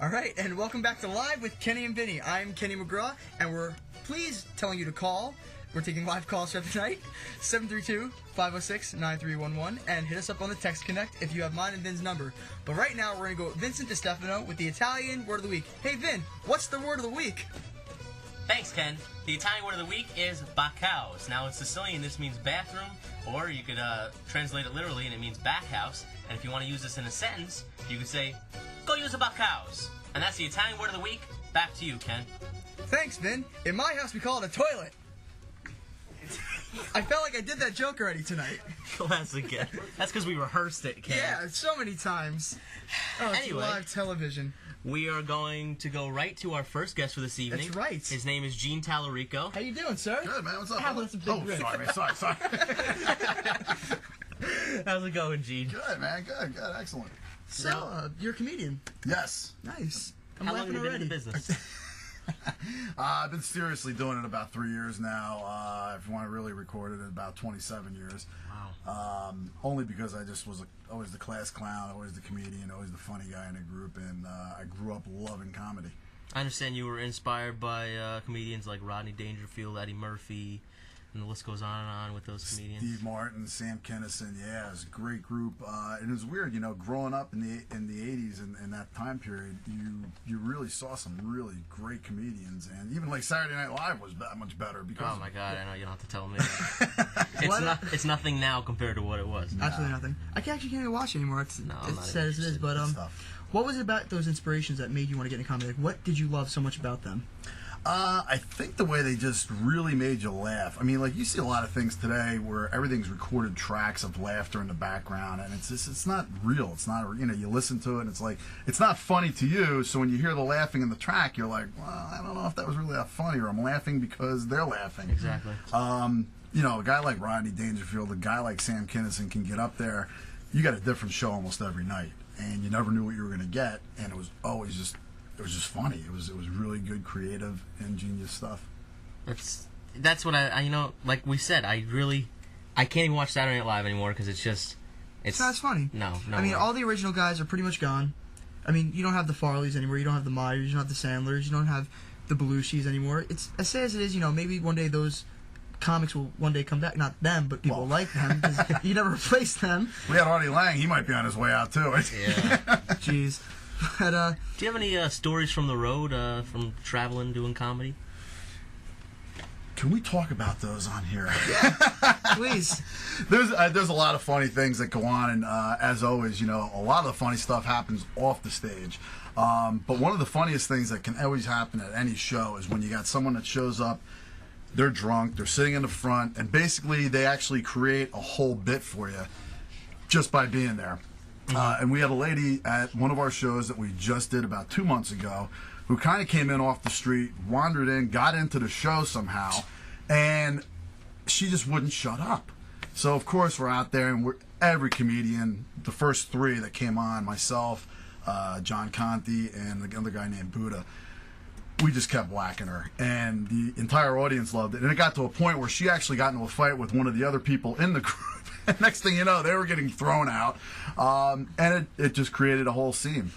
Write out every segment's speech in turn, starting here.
All right, and welcome back to Live with Kenny and Vinny. I'm Kenny McGraw, and we're pleased telling you to call. We're taking live calls for tonight, 732-506-9311, and hit us up on the Text Connect if you have mine and Vin's number. But right now, we're going to go with Vincent DiStefano with the Italian word of the week. Hey, Vin, what's the word of the week? Thanks, Ken. The Italian word of the week is backhouse. Now, in Sicilian, this means bathroom, or you could translate it literally, and it means back house. And if you want to use this in a sentence, you could say, go use a backhouse. And that's the Italian word of the week. Back to you, Ken. Thanks, Vin. In my house, we call it a toilet. I felt like I did that joke already tonight. Classic, Ken. That's because we rehearsed it, Ken. Yeah, so many times. Oh, it's Anyway. live television. We are going to go right to our first guest for this evening. That's right. His name is Gene Tallarico. How you doing, sir? Good, man. What's up? Ow, that's a big rip. Sorry, man. Sorry. How's it going, Gene? Good, man. Good. Excellent. So, you're a comedian. Yes. Nice. I'm How long laughing have you been already. in the business? I've been seriously doing it about 3 years now. If you want to really record it, about 27 years. Wow. Only because I just was always the class clown, always the comedian, always the funny guy in a group, and I grew up loving comedy. I understand you were inspired by comedians like Rodney Dangerfield, Eddie Murphy, and the list goes on and on with those comedians. Steve Martin, Sam Kinison, yeah, it was a great group. And it was weird, growing up in the 80s and that time period, you really saw some really great comedians, and even like Saturday Night Live was that much better because. Oh my God! I know you don't have to tell me. It's nothing now compared to what it was. Absolutely nothing. I can't even watch it anymore. It's No, I'm not sad as it is, but Good stuff. what was it about those inspirations that made you want to get into comedy? Like, what did you love so much about them? I think the way they just really made you laugh. I mean, like you see a lot of things today where everything's recorded tracks of laughter in the background, and it's not real. It's not, you listen to it, and it's like, it's not funny to you, so when you hear the laughing in the track, you're like, well, I don't know if that was really that funny, or I'm laughing because they're laughing. Exactly. A guy like Rodney Dangerfield, a guy like Sam Kinison can get up there. You got a different show almost every night, and you never knew what you were going to get, and it was always just. It was just funny. It was really good, creative, ingenious stuff. That's what I like we said. I can't even watch Saturday Night Live anymore because it's It's not as funny. No. I mean, all the original guys are pretty much gone. I mean, you don't have the Farleys anymore. You don't have the Myers. You don't have the Sandlers. You don't have the Belushis anymore. It's as sad as it is. Maybe one day those comics will one day come back. Not them, but people like them because you never replace them. We had Artie Lang. He might be on his way out too. Yeah. Jeez. But, do you have any stories from the road, from traveling, doing comedy? Can we talk about those on here? please. There's a lot of funny things that go on, and as always, a lot of the funny stuff happens off the stage. But one of the funniest things that can always happen at any show is when you got someone that shows up, they're drunk, they're sitting in the front, and basically they actually create a whole bit for you just by being there. And we had a lady at one of our shows that we just did about 2 months ago who kind of came in off the street, wandered in, got into the show somehow, and she just wouldn't shut up. So, of course, we're out there, and every comedian, the first three that came on, myself, John Conti, and the other guy named Buddha, we just kept whacking her, and the entire audience loved it. And it got to a point where she actually got into a fight with one of the other people in the group. Next thing you know, they were getting thrown out, and it just created a whole scene.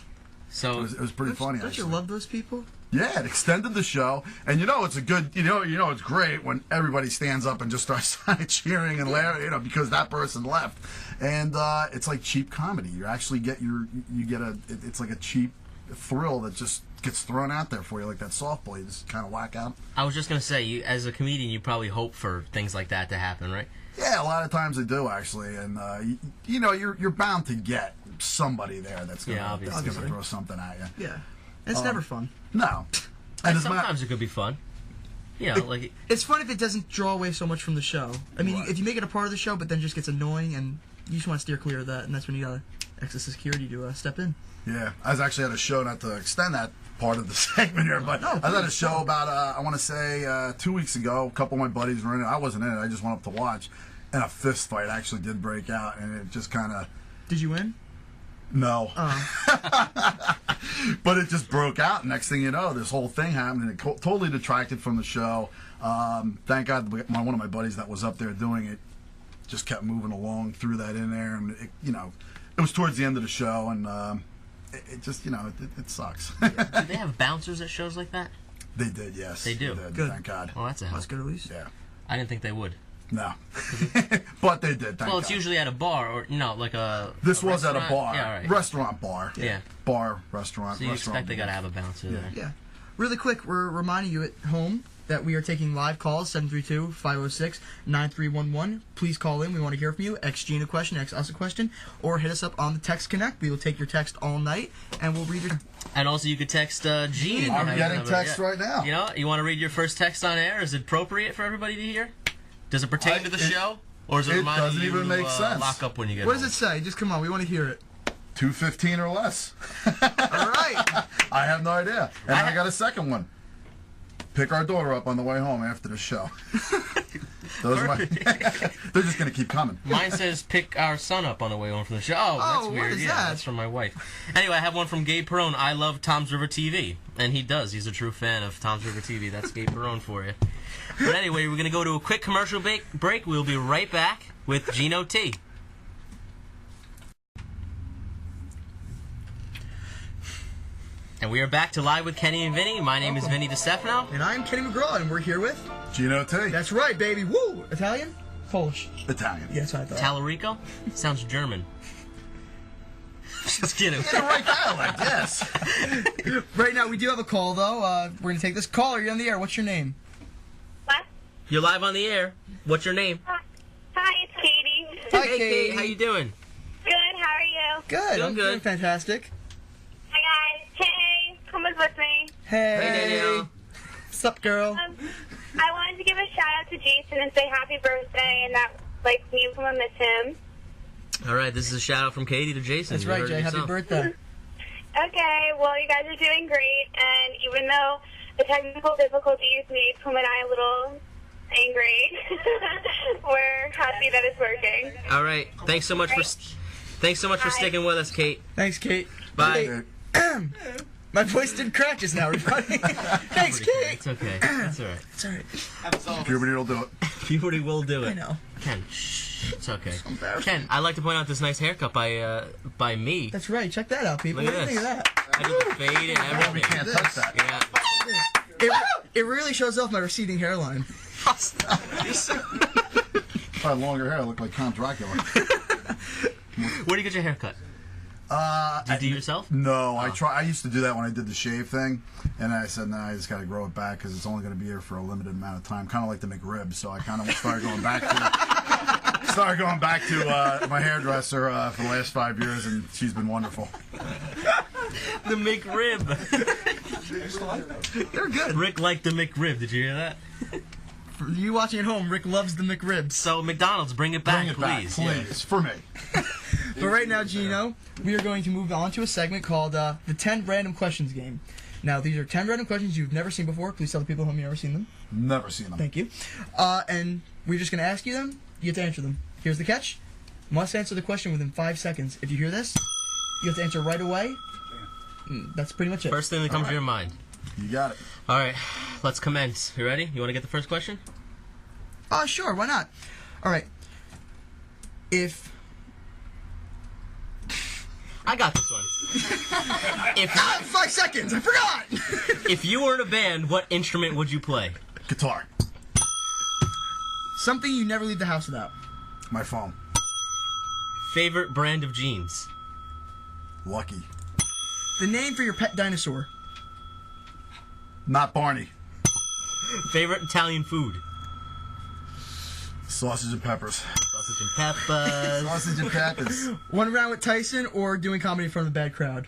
So it was pretty funny. Don't you love those people? Yeah, it extended the show, and it's a good, it's great when everybody stands up and just starts cheering and laughing, because that person left, and it's like cheap comedy. You actually get it's like a cheap thrill that just gets thrown out there for you, like that softball. You just kind of whack out. I was just gonna say, you as a comedian, you probably hope for things like that to happen, right? Yeah, a lot of times I do actually, and you're bound to get somebody there that's gonna throw something at you. Yeah, it's never fun. No, and sometimes it could be fun. It's fun if it doesn't draw away so much from the show. I mean, if you make it a part of the show, but then just gets annoying, and you just want to steer clear of that, and that's when you gotta extra security to step in. Yeah, I was actually at a show, not to extend that part of the segment here, but I was at a show about, I want to say, 2 weeks ago. A couple of my buddies were in it. I wasn't in it. I just went up to watch, and a fist fight actually did break out, and it just kind of... Did you win? No. But it just broke out. Next thing you know, this whole thing happened, and it totally detracted from the show. Thank God one of my buddies that was up there doing it just kept moving along, threw that in there, and it was towards the end of the show, and it just, it sucks. Do they have bouncers at shows like that? They did, yes. They do. Good. Thank God. Well, that's a help. That's good at least. Yeah. I didn't think they would. No. But they did, thank Well, it's God. usually at a bar or like a. This a was at a restaurant. bar. Yeah, all right. Restaurant bar. Yeah. Bar, restaurant, So you restaurant. expect they gotta have a bouncer there. Yeah. Really quick, we're reminding you at home that we are taking live calls, 732-506-9311. Please call in. We want to hear from you. X Gene a question, X us a question, or hit us up on the Text Connect. We will take your text all night, and we'll read your... And also, you could text Gene. I'm getting text right now. You want to read your first text on air? Is it appropriate for everybody to hear? Does it pertain to the show? Or is it reminding doesn't you even make to sense. lock up when you get What home? does it say? Just come on. We want to hear it. 2:15 or less. All right. I have no idea. And I got a second one. Pick our daughter up on the way home after the show. Those are they're just going to keep coming. Mine says pick our son up on the way home from the show. Oh, that's what weird. is Yeah, that? that's from my wife. Anyway, I have one from Gabe Perone. I love Tom's River TV. And he does. He's a true fan of Tom's River TV. That's Gabe Perone for you. But anyway, we're going to go to a quick commercial break. We'll be right back with Geno T. And we are back to Live with Kenny and Vinny. My name is Vinny DiStefano. And I'm Kenny McGraw, and we're here with... Geno T. That's right, baby. Woo! Italian? Polish. Italian. Yes, I thought. Talarico? Sounds German. Just kidding. In the right dialect, yes. Right now, we do have a call, though. We're going to take this caller. You're on the air. What's your name? What? You're live on the air. What's your name? Hi, it's Katie. Hi, Hey, Katie. Kate. How you doing? Good, how are you? Good. Doing I'm good. doing fantastic. Hi, guys. Hey, come with me. Hey. Hey, Danielle. What's up, girl? I wanted to give a shout out to Jason and say happy birthday, and that, me and Puma miss him. All right, this is a shout out from Katie to Jason. That's You right, heard it Jay. Happy yourself. birthday. Okay, well, you guys are doing great, and even though the technical difficulties made Puma and I a little angry, we're happy that it's working. All right, thanks so much for Bye. sticking with us, Kate. Thanks, Kate. Bye. Hey, my voice didn't crack just now, everybody. Thanks, Kate. It's okay. That's all right. It's all right. Puberty will do it. Puberty will do it. I know. Ken, shh. It's okay. embarrassing. Ken, I'd like to point out this nice haircut by me. That's right. Check that out, people. Look What at do you think of that? I did the fade and everything. We can't touch that. Yeah. It really shows off my receding hairline. If I had longer hair, I look like Count Dracula. Where do you get your haircut? Did you do it yourself? No, I used to do that when I did the shave thing, and I said, "No, I just got to grow it back because it's only going to be here for a limited amount of time." Kind of like the McRib, so I kind of started going back to my hairdresser for the last 5 years, and she's been wonderful. The McRib. They're good. Rick liked the McRib. Did you hear that? For you watching at home, Rick loves the McRibs. So McDonald's, bring it back, Bring it back, please. please, for me. But right now, Geno, we are going to move on to a segment called the 10 Random Questions game. Now, these are 10 random questions you've never seen before. Please tell the people at home you've never seen them. Never seen them. Thank you. And we're just going to ask you them. You have to answer them. Here's the catch. Must answer the question within 5 seconds. If you hear this, you have to answer right away. That's pretty much it. First thing that comes to your mind. You got it. All right, let's commence. You ready? You want to get the first question? Sure. Why not? All right. I got this one. If 5 seconds. I forgot. if you were in a band, what instrument would you play? Guitar. Something you never leave the house without. My phone. Favorite brand of jeans? Lucky. The name for your pet dinosaur. Not Barney. Favorite Italian food? Sausage and peppers. Sausage and peppers. Sausage and peppers. One round with Tyson or doing comedy in front of a bad crowd.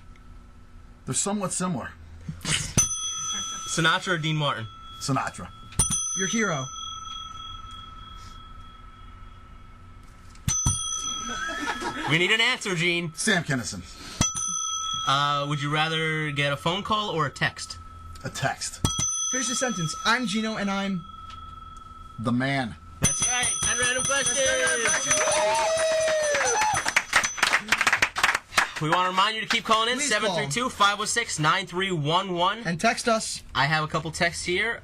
They're somewhat similar. Sinatra or Dean Martin? Sinatra. Your hero. We need an answer, Gene. Sam Kinison. Would you rather get a phone call or a text? A text. Finish the sentence. I'm Geno and I'm... The man. That's right. 10 random questions. We want to remind you to keep calling in. Please call. 732-506-9311. And text us. I have a couple texts here.